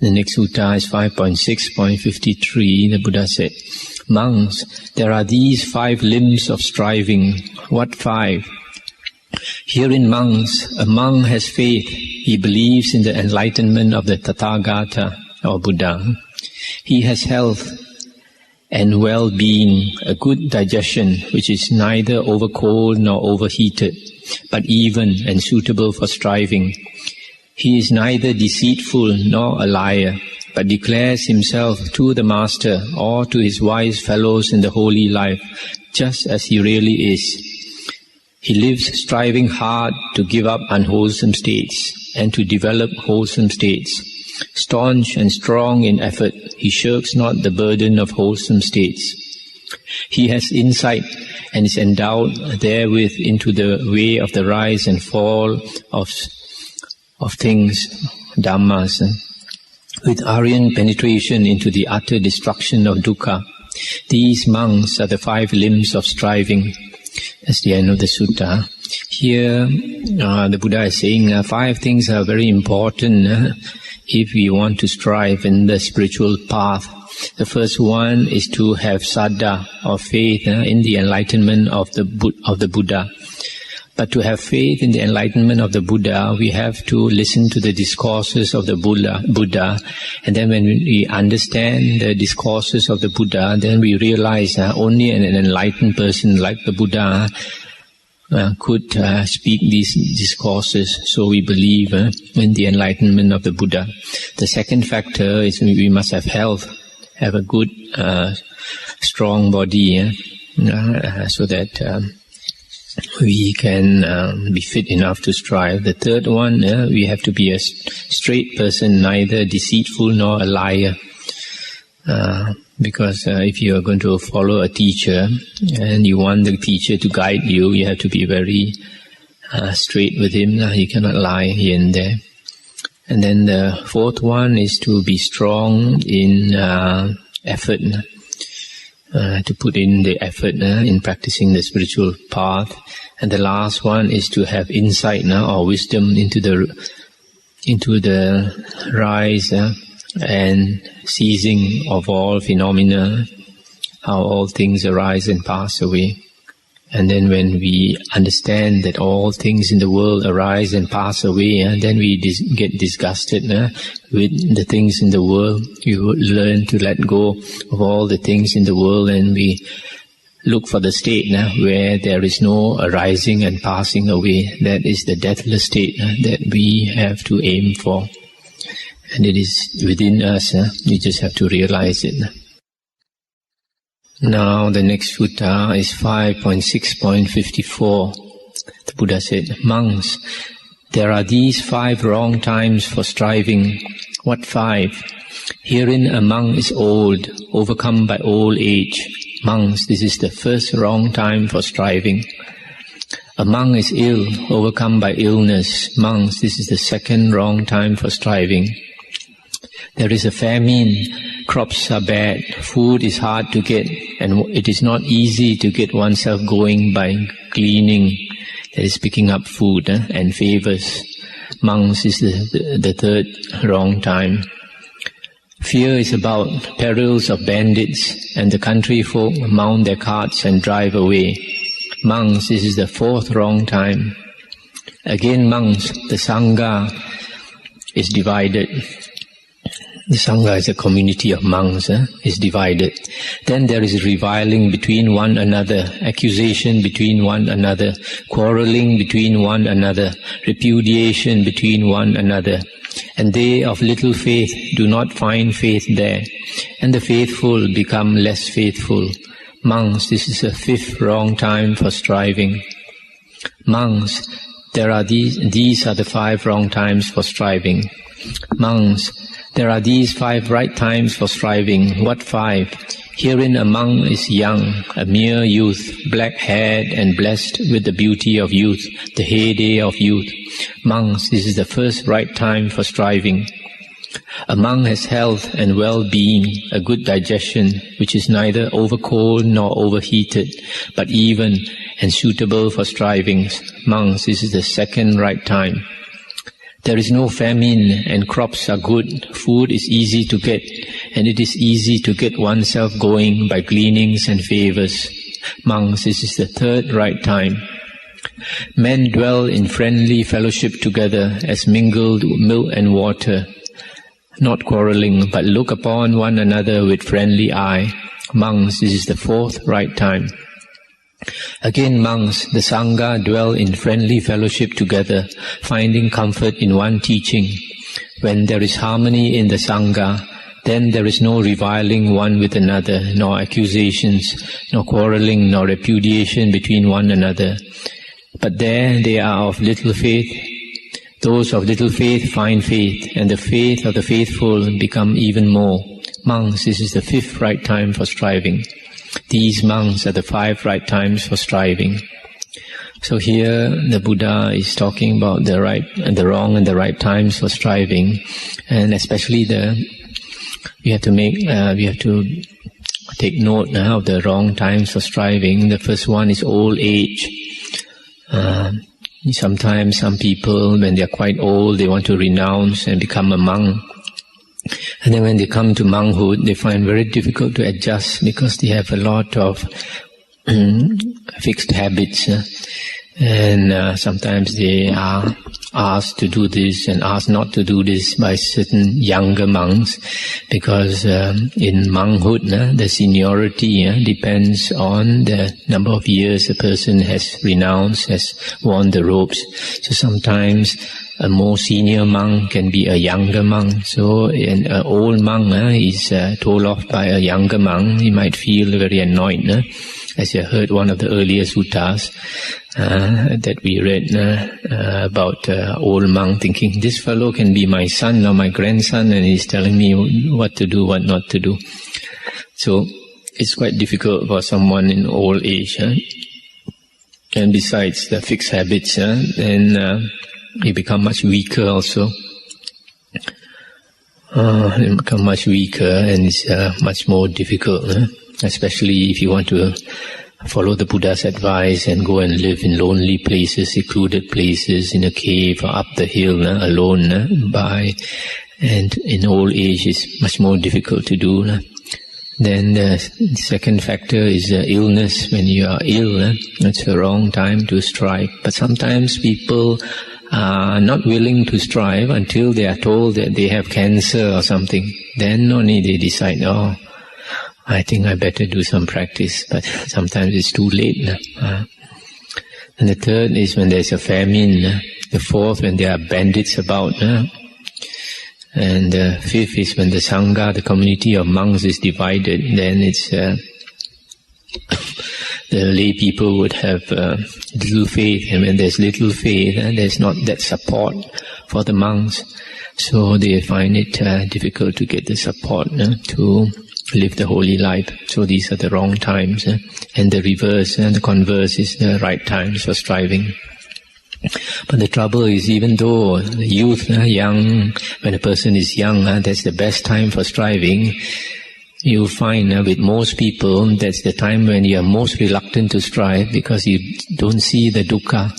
The next sutta is 5.6.53. The Buddha said, "Monks, there are these 5 limbs of striving." What 5? Herein, monks, a monk has faith. He believes in the enlightenment of the Tathagata or Buddha. He has health and well-being, a good digestion which is neither over-cold nor overheated, but even and suitable for striving. He is neither deceitful nor a liar, but declares himself to the Master or to his wise fellows in the holy life, just as he really is. He lives striving hard to give up unwholesome states and to develop wholesome states. Staunch and strong in effort, he shirks not the burden of wholesome states. He has insight and is endowed therewith into the way of the rise and fall of things, dhammas, with Aryan penetration into the utter destruction of dukkha. These monks are the 5 limbs of striving. That's the end of the sutta. Here, the Buddha is saying 5 things are very important if we want to strive in the spiritual path. The first one is to have saddha, or faith, in the enlightenment of the Buddha. But to have faith in the enlightenment of the Buddha, we have to listen to the discourses of the Buddha. And then when we understand the discourses of the Buddha, then we realize only an enlightened person like the Buddha could speak these discourses. So we believe in the enlightenment of the Buddha. The second factor is we must have health, have a good, strong body, so that we can be fit enough to strive. The third one, we have to be a straight person, neither deceitful nor a liar. Because if you are going to follow a teacher and you want the teacher to guide you, you have to be very straight with him. You cannot lie here and there. And then the fourth one is to be strong in effort, to put in the effort in practicing the spiritual path. And the last one is to have insight or wisdom into the rise and ceasing of all phenomena, how all things arise and pass away. And then when we understand that all things in the world arise and pass away, then we get disgusted with the things in the world. We learn to let go of all the things in the world, and we look for the state where there is no arising and passing away. That is the deathless state that we have to aim for. And it is within us. We just have to realize it. Now the next sutta is 5.6.54. The Buddha said, "Monks, there are these 5 wrong times for striving." What 5? Herein a monk is old, overcome by old age. Monks, this is the first wrong time for striving. A monk is ill, overcome by illness. Monks, this is the second wrong time for striving. There is a famine, crops are bad, food is hard to get, and it is not easy to get oneself going by gleaning, that is picking up food and favors. Monks is the third wrong time. Fear is about, perils of bandits, and the country folk mount their carts and drive away. Monks, this is the fourth wrong time. Again, monks, the Sangha is divided. The Sangha is a community of monks, is divided. Then there is reviling between one another, accusation between one another, quarreling between one another, repudiation between one another. And they of little faith do not find faith there, and the faithful become less faithful. Monks, this is the fifth wrong time for striving. Monks, there are these are the 5 wrong times for striving. Monks, there are these 5 right times for striving. What 5? Herein a monk is young, a mere youth, black-haired and blessed with the beauty of youth, the heyday of youth. Monks, this is the first right time for striving. A monk has health and well-being, a good digestion, which is neither over-cold nor overheated, but even and suitable for strivings. Monks, this is the second right time. There is no famine and crops are good. Food is easy to get, and it is easy to get oneself going by gleanings and favors. Monks, this is the third right time. Men dwell in friendly fellowship together as mingled milk and water, not quarreling, but look upon one another with friendly eye. Monks, this is the fourth right time. Again, monks, the Sangha dwell in friendly fellowship together, finding comfort in one teaching. When there is harmony in the Sangha, then there is no reviling one with another, nor accusations, nor quarreling, nor repudiation between one another. But there they are of little faith. Those of little faith find faith, and the faith of the faithful become even more. Monks, this is the fifth right time for striving. These monks are the 5 right times for striving. So here the Buddha is talking about the right and the wrong and the right times for striving, and especially we have to take note now of the wrong times for striving. The first one is old age. Sometimes some people, when they are quite old, they want to renounce and become a monk. And then when they come to monkhood, they find very difficult to adjust because they have a lot of fixed habits. And sometimes they are asked to do this and asked not to do this by certain younger monks, because in monkhood, the seniority depends on the number of years a person has renounced, has worn the robes. So sometimes a more senior monk can be a younger monk. So an old monk is told off by a younger monk, he might feel very annoyed. As you heard one of the earlier suttas that we read about old monk thinking, this fellow can be my son or my grandson, and he's telling me what to do, what not to do. So it's quite difficult for someone in old age. And besides the fixed habits, then you become much weaker also. You become much weaker, and it's much more difficult, especially if you want to follow the Buddha's advice and go and live in lonely places, secluded places, in a cave or up the hill, alone. And in old age it's much more difficult to do. Then the second factor is illness. When you are ill, it's the wrong time to strive. But sometimes people are not willing to strive until they are told that they have cancer or something. Then only they decide, I think I better do some practice. But sometimes it's too late. And the third is when there's a famine. The fourth, when there are bandits about. And the fifth is when the Sangha, the community of monks, is divided. Then it's the lay people would have little faith, and when there's little faith, there's not that support for the monks. So they find it difficult to get the support to live the holy life. So these are the wrong times. And the reverse, the converse is the right times for striving. But the trouble is, even though the youth, young, when a person is young, that's the best time for striving, you find with most people, that's the time when you are most reluctant to strive, because you don't see the dukkha.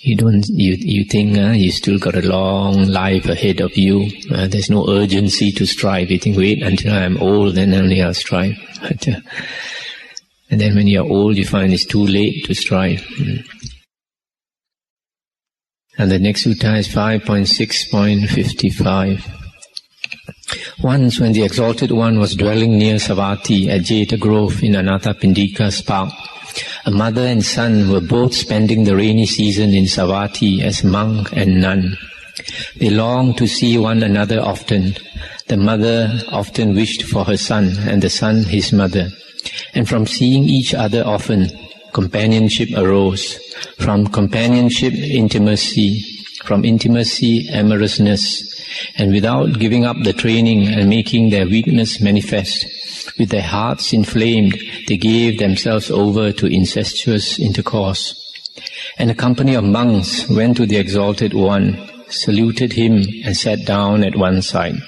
You think you still got a long life ahead of you. There's no urgency to strive. You think, wait until I'm old, then only I'll strive. And then when you're old, you find it's too late to strive. And the next sutta is 5.6.55. Once when the Exalted One was dwelling near Savatthi at Jeta Grove in Anathapindika's park, a mother and son were both spending the rainy season in Savatthi as monk and nun. They longed to see one another often. The mother often wished for her son, and the son his mother. And from seeing each other often, companionship arose. From companionship, intimacy. From intimacy, amorousness. And without giving up the training and making their weakness manifest, with their hearts inflamed, they gave themselves over to incestuous intercourse. And a company of monks went to the Exalted One, saluted him, and sat down at one side.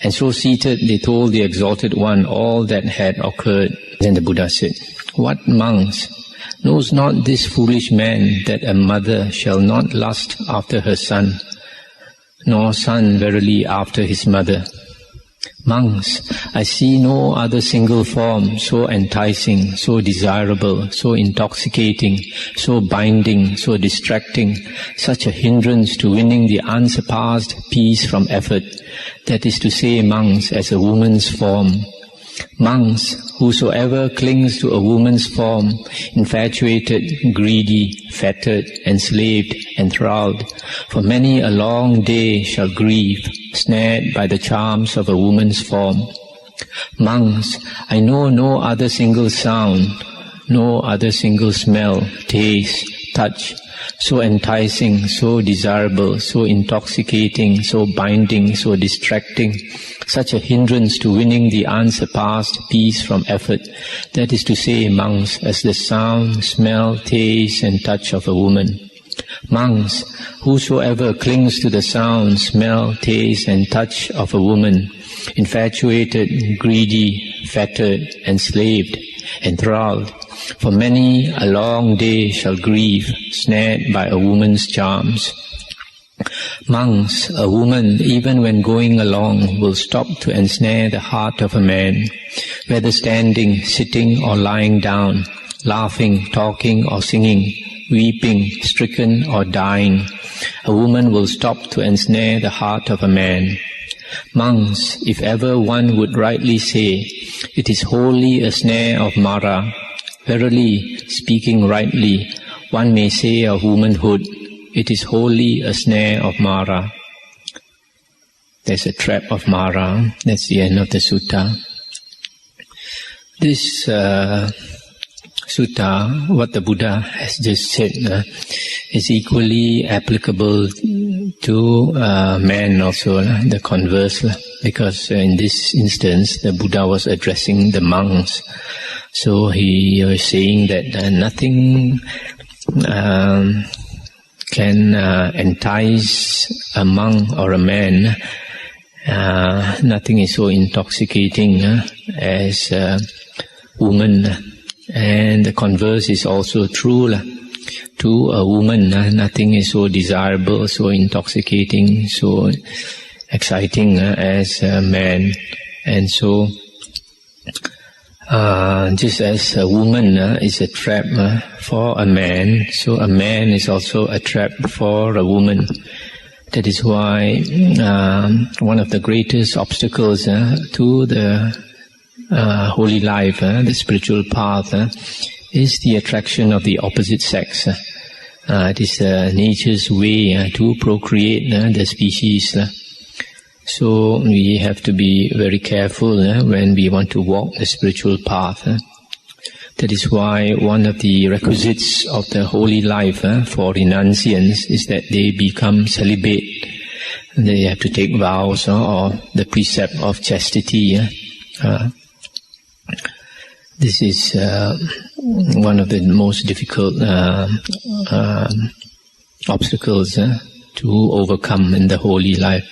And so seated, they told the Exalted One all that had occurred. Then the Buddha said, "What monks? Knows not this foolish man that a mother shall not lust after her son, nor son verily after his mother. Monks, I see no other single form so enticing, so desirable, so intoxicating, so binding, so distracting, such a hindrance to winning the unsurpassed peace from effort, that is to say, monks, as a woman's form. Monks, whosoever clings to a woman's form, infatuated, greedy, fettered, enslaved, enthralled, for many a long day shall grieve, snared by the charms of a woman's form. Monks, I know no other single sound, no other single smell, taste, touch, so enticing, so desirable, so intoxicating, so binding, so distracting, such a hindrance to winning the unsurpassed peace from effort, that is to say, monks, as the sound, smell, taste and touch of a woman. Monks, whosoever clings to the sound, smell, taste and touch of a woman, infatuated, greedy, fettered, enslaved, enthralled, for many a long day shall grieve, snared by a woman's charms. Monks, a woman, even when going along, will stop to ensnare the heart of a man, whether standing, sitting or lying down, laughing, talking or singing, weeping, stricken or dying. A woman will stop to ensnare the heart of a man. Monks, if ever one would rightly say, it is wholly a snare of Mara, verily, speaking rightly, one may say of womanhood, it is wholly a snare of Mara. There's a trap of Mara. That's the end of the sutta. This sutta, what the Buddha has just said, is equally applicable to man also, the converse, because in this instance the Buddha was addressing the monks. So he was saying that nothing can entice a monk or a man. Nothing is so intoxicating as a woman. And the converse is also true. To a woman, nothing is so desirable, so intoxicating, so exciting as a man. And so, just as a woman is a trap for a man, so a man is also a trap for a woman. That is why one of the greatest obstacles to the holy life, the spiritual path, is the attraction of the opposite sex. It is nature's way to procreate the species. So we have to be very careful when we want to walk the spiritual path. That is why one of the requisites of the holy life for renunciants is that they become celibate. They have to take vows or the precept of chastity. This is one of the most difficult obstacles to overcome in the holy life.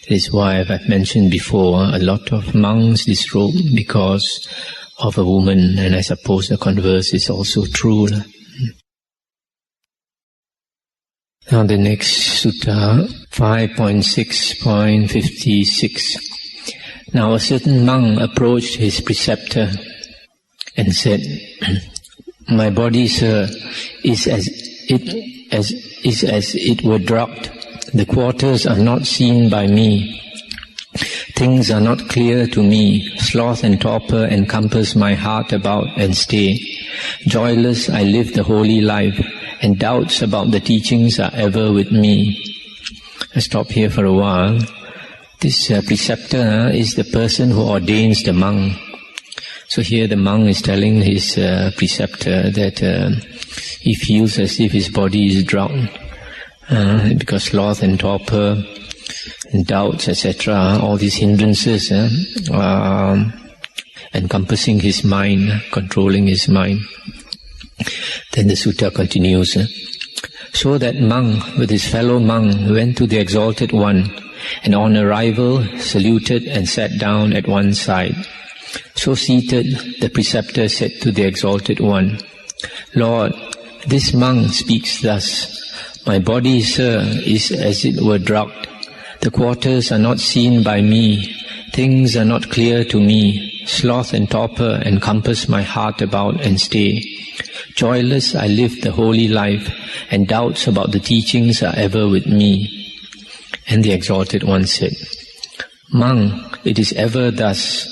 That is why I've mentioned before, a lot of monks disrobe because of a woman, and I suppose the converse is also true. Now the next sutta, 5.6.56. Now a certain monk approached his preceptor and said, "My body, sir, is as it were drugged. The quarters are not seen by me. Things are not clear to me. Sloth and torpor encompass my heart about and stay. Joyless I live the holy life, and doubts about the teachings are ever with me." I stop here for a while. This preceptor is the person who ordains the monk. So here the monk is telling his preceptor that he feels as if his body is drugged because sloth and torpor and doubts, etc., all these hindrances are encompassing his mind, controlling his mind. Then the sutta continues. So that monk with his fellow monk went to the Exalted One, and on arrival saluted and sat down at one side. So seated, the preceptor said to the Exalted One, "Lord, this monk speaks thus, 'My body, sir, is as it were drugged. The quarters are not seen by me, things are not clear to me, sloth and torpor encompass my heart about and stay. Joyless I live the holy life, and doubts about the teachings are ever with me. And the Exalted One said, Monk, it is ever thus.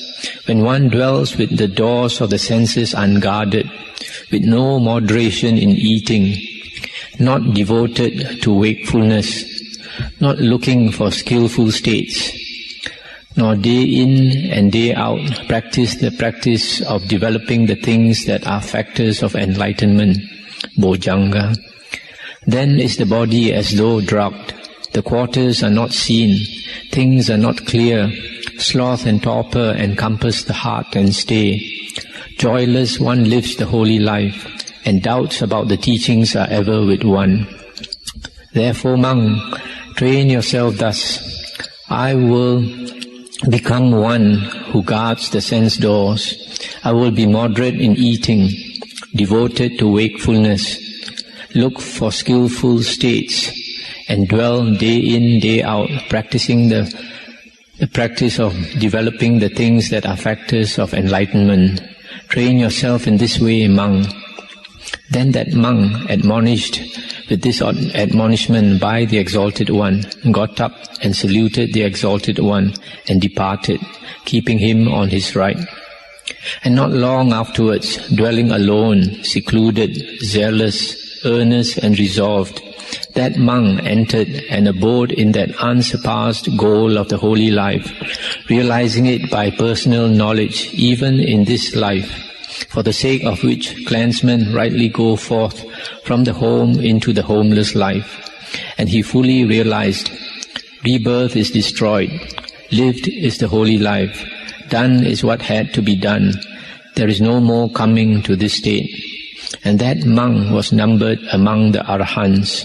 When one dwells with the doors of the senses unguarded, with no moderation in eating, not devoted to wakefulness, not looking for skillful states, nor day in and day out practice the practice of developing the things that are factors of enlightenment, bojjhanga, then is the body as though drugged. The quarters are not seen, things are not clear, sloth and torpor encompass the heart and stay. Joyless one lives the holy life, and doubts about the teachings are ever with one. Therefore, monk, train yourself thus. I will become one who guards the sense doors. I will be moderate in eating, devoted to wakefulness, look for skillful states, and dwell day in, day out, practicing the practice of developing the things that are factors of enlightenment. Train yourself in this way, monk. Then that monk, admonished with this admonishment by the Exalted One, got up and saluted the Exalted One and departed, keeping him on his right. And not long afterwards, dwelling alone, secluded, zealous, earnest and resolved, that monk entered and abode in that unsurpassed goal of the holy life, realizing it by personal knowledge even in this life, for the sake of which clansmen rightly go forth from the home into the homeless life. And he fully realized, rebirth is destroyed, lived is the holy life, done is what had to be done, there is no more coming to this state. And that monk was numbered among the Arahants.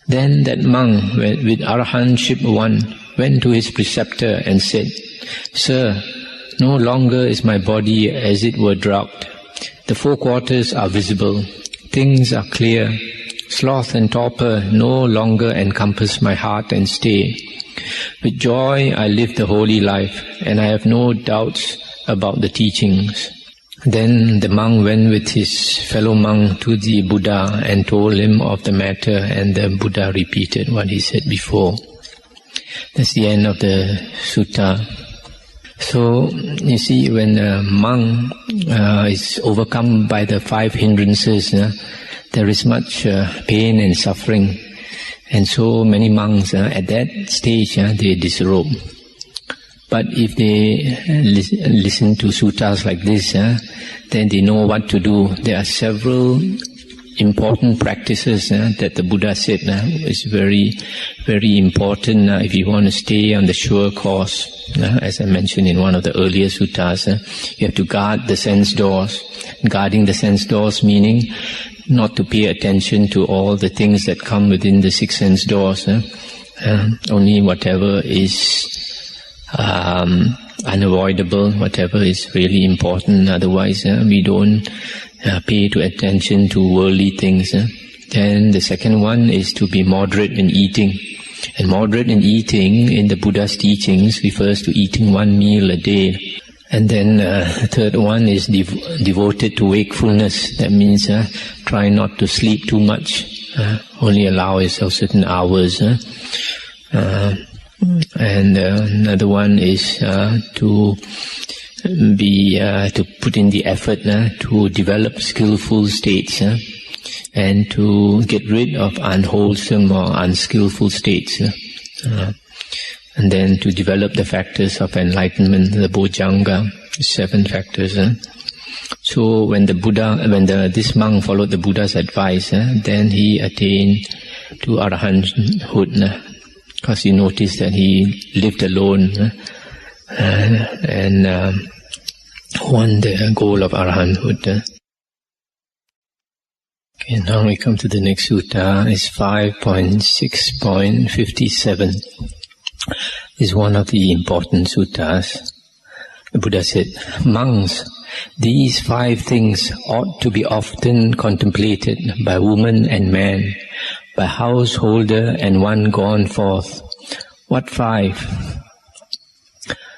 Then that monk with Arahantship won went to his preceptor and said, Sir, no longer is my body as it were drugged. The four quarters are visible, things are clear, sloth and torpor no longer encompass my heart and stay. With joy I live the holy life, and I have no doubts about the teachings. Then the monk went with his fellow monk to the Buddha and told him of the matter, and the Buddha repeated what he said before. That's the end of the sutta. So, you see, when a monk is overcome by the 5 hindrances, there is much pain and suffering. And so many monks, at that stage, they disrobe. But if they listen to suttas like this, then they know what to do. There are several important practices that the Buddha said is very, very important if you want to stay on the sure course. As I mentioned in one of the earlier suttas, you have to guard the sense doors. Guarding the sense doors meaning not to pay attention to all the things that come within the 6 sense doors. Only whatever is unavoidable, whatever is really important. Otherwise, we don't pay attention to worldly things. Then the second one is to be moderate in eating. And moderate in eating in the Buddha's teachings refers to eating 1 meal a day. And then the third one is devoted to wakefulness. That means try not to sleep too much. Only allow yourself certain hours. And another one is to put in the effort to develop skillful states and to get rid of unwholesome or unskillful states. And then to develop the factors of enlightenment, the bojjhanga, 7 factors. So when this monk followed the Buddha's advice, then he attained to arahanthood. Because he noticed that he lived alone and won the goal of arahanthood. Okay, now we come to the next sutta. It's 5.6.57. Is one of the important suttas. The Buddha said, Monks, these 5 things ought to be often contemplated by woman and man, by householder and one gone forth, What 5?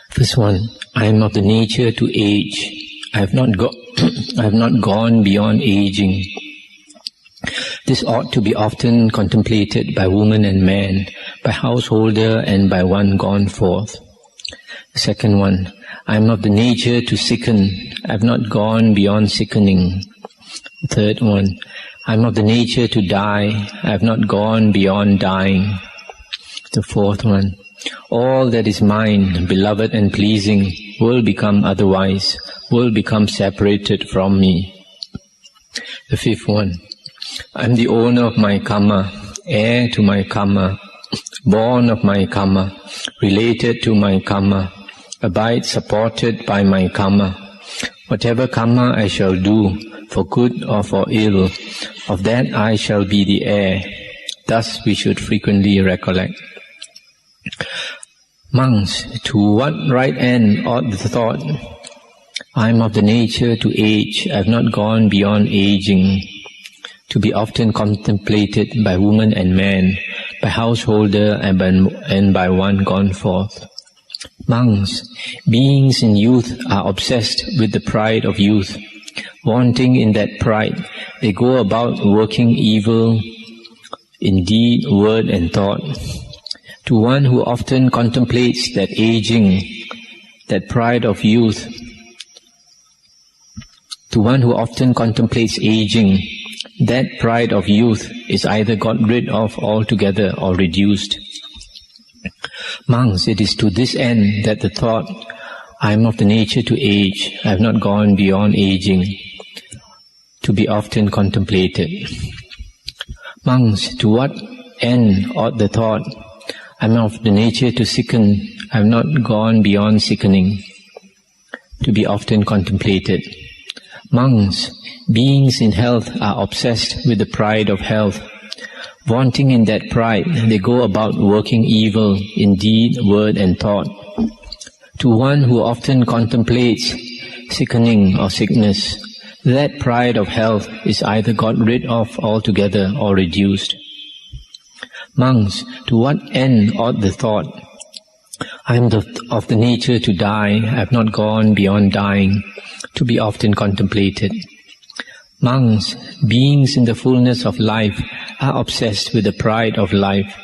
First one, I am of the nature to age. I have not gone beyond aging. This ought to be often contemplated by woman and man, by householder and by one gone forth. The second one, I am of the nature to sicken. I have not gone beyond sickening. The third one, I am of the nature to die. I have not gone beyond dying. The fourth one, all that is mine, beloved and pleasing, will become otherwise, will become separated from me. The fifth one, I am the owner of my karma, heir to my karma, born of my karma, related to my karma, abide supported by my karma. Whatever karma I shall do, for good or for ill, of that I shall be the heir. Thus we should frequently recollect. Monks, to what right end ought the thought, I am of the nature to age, I have not gone beyond aging, to be often contemplated by woman and man, by householder and by one gone forth. Monks, beings in youth are obsessed with the pride of youth. Wanting in that pride, they go about working evil in deed, word and thought. To one who often contemplates that aging, that pride of youth, to one who often contemplates aging, that pride of youth is either got rid of altogether or reduced. Monks, it is to this end that the thought, I am of the nature to age, I have not gone beyond aging, to be often contemplated. Monks, to what end ought the thought, I am of the nature to sicken, I have not gone beyond sickening, to be often contemplated. Monks, beings in health are obsessed with the pride of health. Wanting in that pride, they go about working evil in deed, word and thought. To one who often contemplates sickening or sickness, that pride of health is either got rid of altogether or reduced. Monks, to what end ought the thought, I am of the nature to die, I have not gone beyond dying, to be often contemplated. Monks, beings in the fullness of life, are obsessed with the pride of life.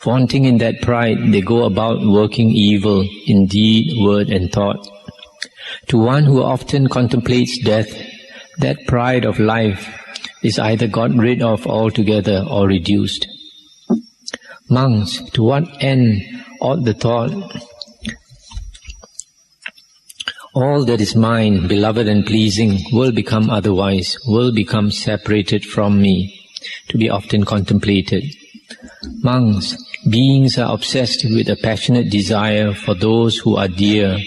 Wanting in that pride, they go about working evil in deed, word and thought. To one who often contemplates death, that pride of life is either got rid of altogether or reduced. Monks, to what end ought the thought, all that is mine, beloved and pleasing, will become otherwise, will become separated from me, to be often contemplated. Monks, beings are obsessed with a passionate desire for those who are dear.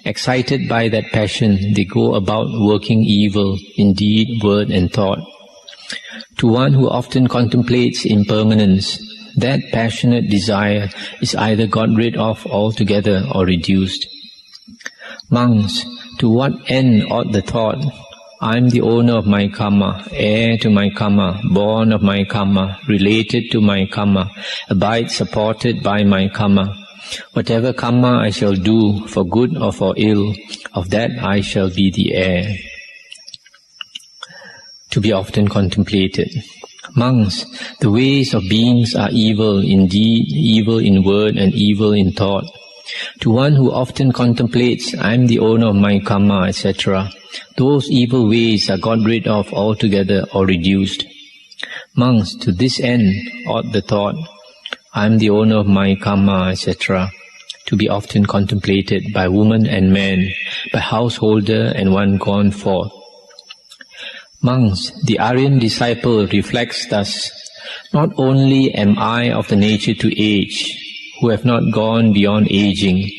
Excited by that passion, they go about working evil in deed, word and thought. To one who often contemplates impermanence, that passionate desire is either got rid of altogether or reduced. Monks, to what end ought the thought, I am the owner of my karma, heir to my karma, born of my karma, related to my karma, abide supported by my karma. Whatever karma I shall do, for good or for ill, of that I shall be the heir. To be often contemplated. Monks, the ways of beings are evil in deed, evil in word and evil in thought. To one who often contemplates, I am the owner of my karma, etc., those evil ways are got rid of altogether or reduced. Monks, to this end ought the thought, I am the owner of my karma, etc., to be often contemplated by woman and man, by householder and one gone forth. Monks, the Aryan disciple reflects thus, not only am I of the nature to age, who have not gone beyond aging,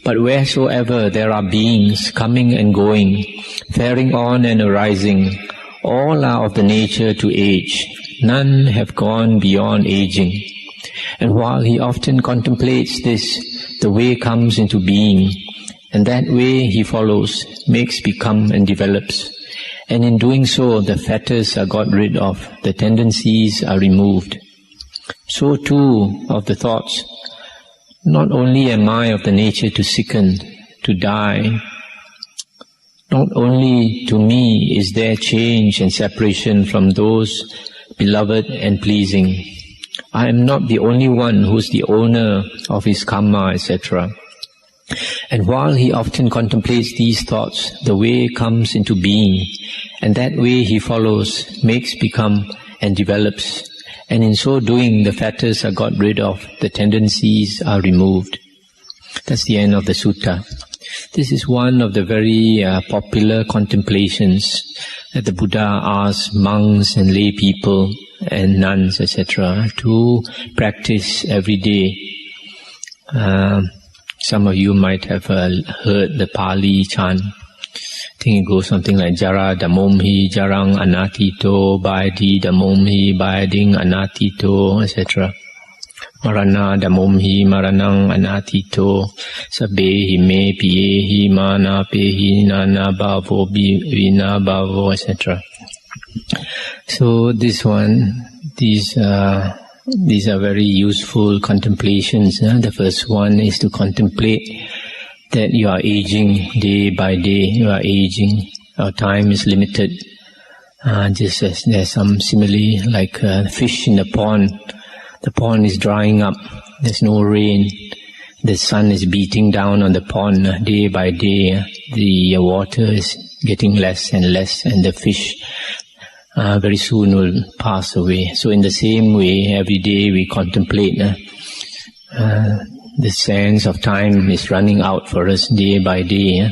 but wheresoever there are beings coming and going, faring on and arising, all are of the nature to age, none have gone beyond aging. And while he often contemplates this, the way comes into being, and that way he follows, makes become and develops. And in doing so, the fetters are got rid of, the tendencies are removed. So too of the thoughts, not only am I of the nature to sicken, to die, not only to me is there change and separation from those beloved and pleasing. I am not the only one who is the owner of his karma, etc. And while he often contemplates these thoughts, the way comes into being, and that way he follows, makes, become, and develops. And in so doing, the fetters are got rid of, the tendencies are removed. That's the end of the sutta. This is one of the very popular contemplations that the Buddha asks monks and lay people and nuns, etc., to practice every day. Some of you might have heard the Pali chant. I think it goes something like Jara Dhammomhi Jarang Anatito Bhayadi Dhammomhi Bhayading Anatito, etc. Marana Dhammomhi Maranang Anatito Sabehi Me Piyehi Mana Pehi Nana Bhavo Vina Bhavo, etc. So this one, these are very useful contemplations. The first one is to contemplate that you are aging day by day. You are aging. Our time is limited. Just as there's some simile like fish in the pond. The pond is drying up. There's no rain. The sun is beating down on the pond day by day. The water is getting less and less, and the fish very soon will pass away. So in the same way, every day we contemplate the sense of time is running out for us day by day.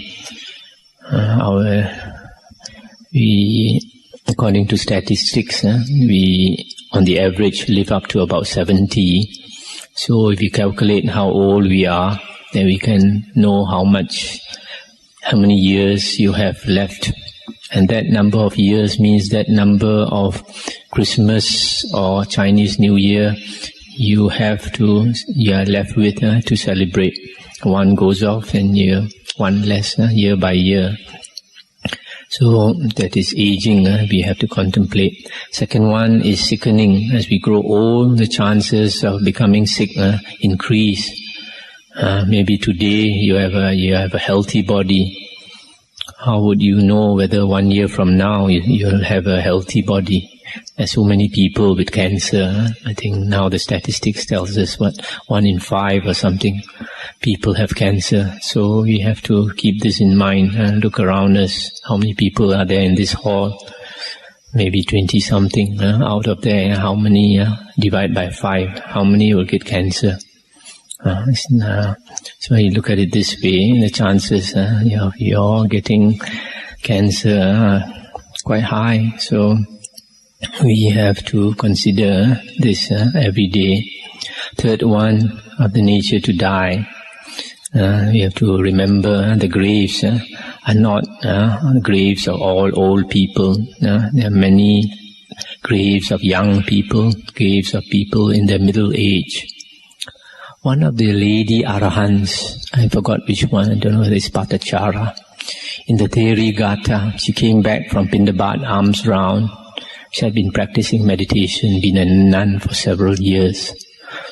According to statistics, we on the average live up to about 70. So if you calculate how old we are, then we can know how many years you have left. And that number of years means that number of Christmas or Chinese New Year you are left with to celebrate. One goes off and one less year by year. So that is aging, we have to contemplate. Second one is sickening. As we grow old, the chances of becoming sick increase. Maybe today you have a healthy body. How would you know whether 1 year from now you'll have a healthy body? There's so many people with cancer. I think now the statistics tells us 1 in 5 or something people have cancer. So we have to keep this in mind and look around us. How many people are there in this hall? Maybe 20-something. Out of there, how many divide by 5? How many will get cancer? So you look at it this way, the chances of you're getting cancer are quite high. So we have to consider this every day. Third one, of the nature to die. We have to remember the graves are not the graves of all old people. There are many graves of young people, graves of people in their middle age. One of the lady arahants, I forgot which one, I don't know whether it's Patachara. In the Theri Gatha, she came back from Pindabat, arms round. She had been practicing meditation, been a nun for several years.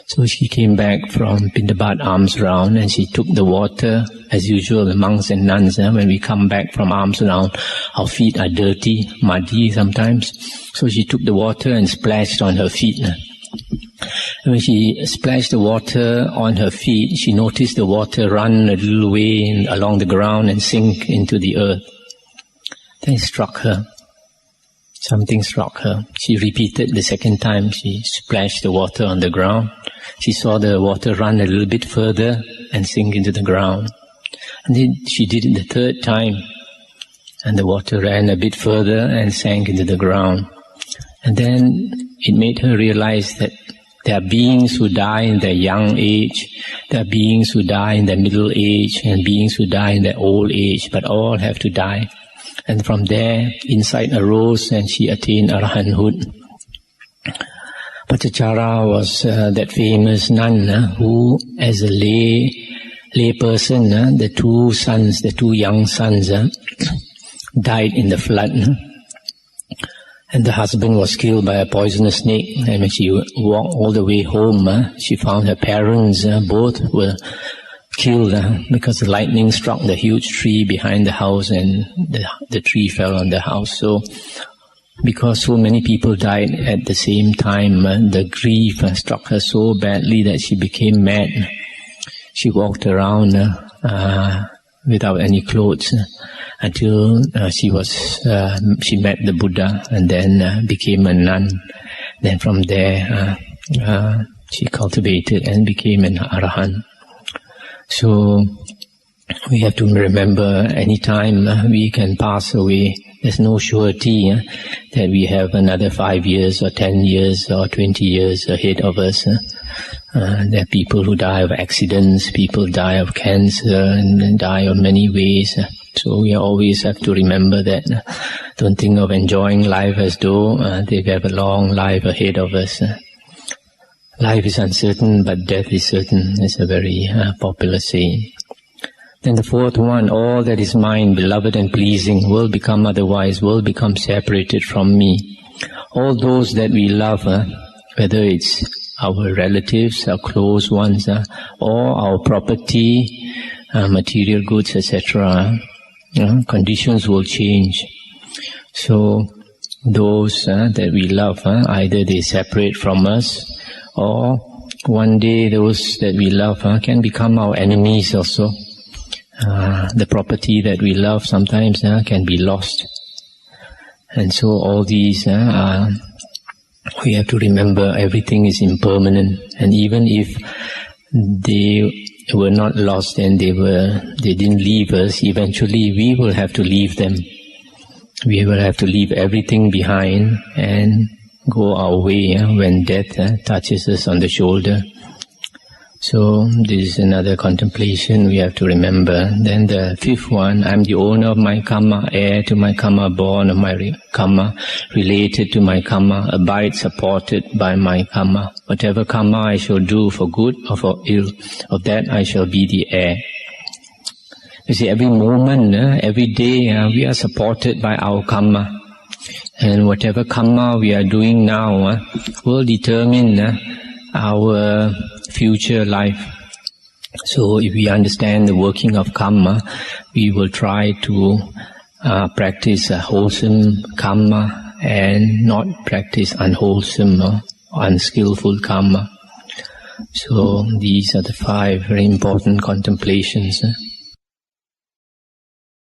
So she came back from Pindabat, arms round, and she took the water. As usual, the monks and nuns, when we come back from arms round, our feet are dirty, muddy sometimes. So she took the water and splashed on her feet. And when she splashed the water on her feet, she noticed the water run a little way along the ground and sink into the earth. Then it struck her. Something struck her. She repeated the second time. She splashed the water on the ground. She saw the water run a little bit further and sink into the ground. And then she did it the third time. And the water ran a bit further and sank into the ground. And then it made her realize that there are beings who die in their young age, there are beings who die in their middle age, and beings who die in their old age, but all have to die. And from there, insight arose and she attained arahanthood. Patachara was that famous nun who, as a lay person, the two young sons, died in the flood. And the husband was killed by a poisonous snake. And when she walked all the way home, she found her parents, both were killed because the lightning struck the huge tree behind the house, and the tree fell on the house. So, because so many people died at the same time, the grief struck her so badly that she became mad. She walked around without any clothes until she met the Buddha, and then became a nun. Then from there she cultivated and became an Arahant. So we have to remember any time we can pass away. There's no surety that we have another 5 years or 10 years or 20 years ahead of us. There are people who die of accidents, people die of cancer, and die of many ways. So we always have to remember that. Don't think of enjoying life as though they have a long life ahead of us. Life is uncertain, but death is certain. It's a very popular saying. Then the fourth one, all that is mine, beloved and pleasing, will become otherwise, will become separated from me. All those that we love, whether it's our relatives, our close ones, or our property, material goods, etc., conditions will change. So those that we love, either they separate from us, or one day those that we love can become our enemies also. The property that we love sometimes can be lost. And so all these, we have to remember everything is impermanent. And even if they were not lost and they didn't leave us, eventually we will have to leave them. We will have to leave everything behind and go our way when death touches us on the shoulder. So this is another contemplation we have to remember. Then the fifth one, I'm the owner of my karma, heir to my karma, born of my karma, related to my karma, abide supported by my karma. Whatever karma I shall do for good or for ill, of that I shall be the heir. You see, every moment, every day, we are supported by our karma. And whatever karma we are doing now will determine our future life. So if we understand the working of karma, we will try to practice a wholesome karma and not practice unwholesome or unskillful karma. So these are the 5 very important contemplations.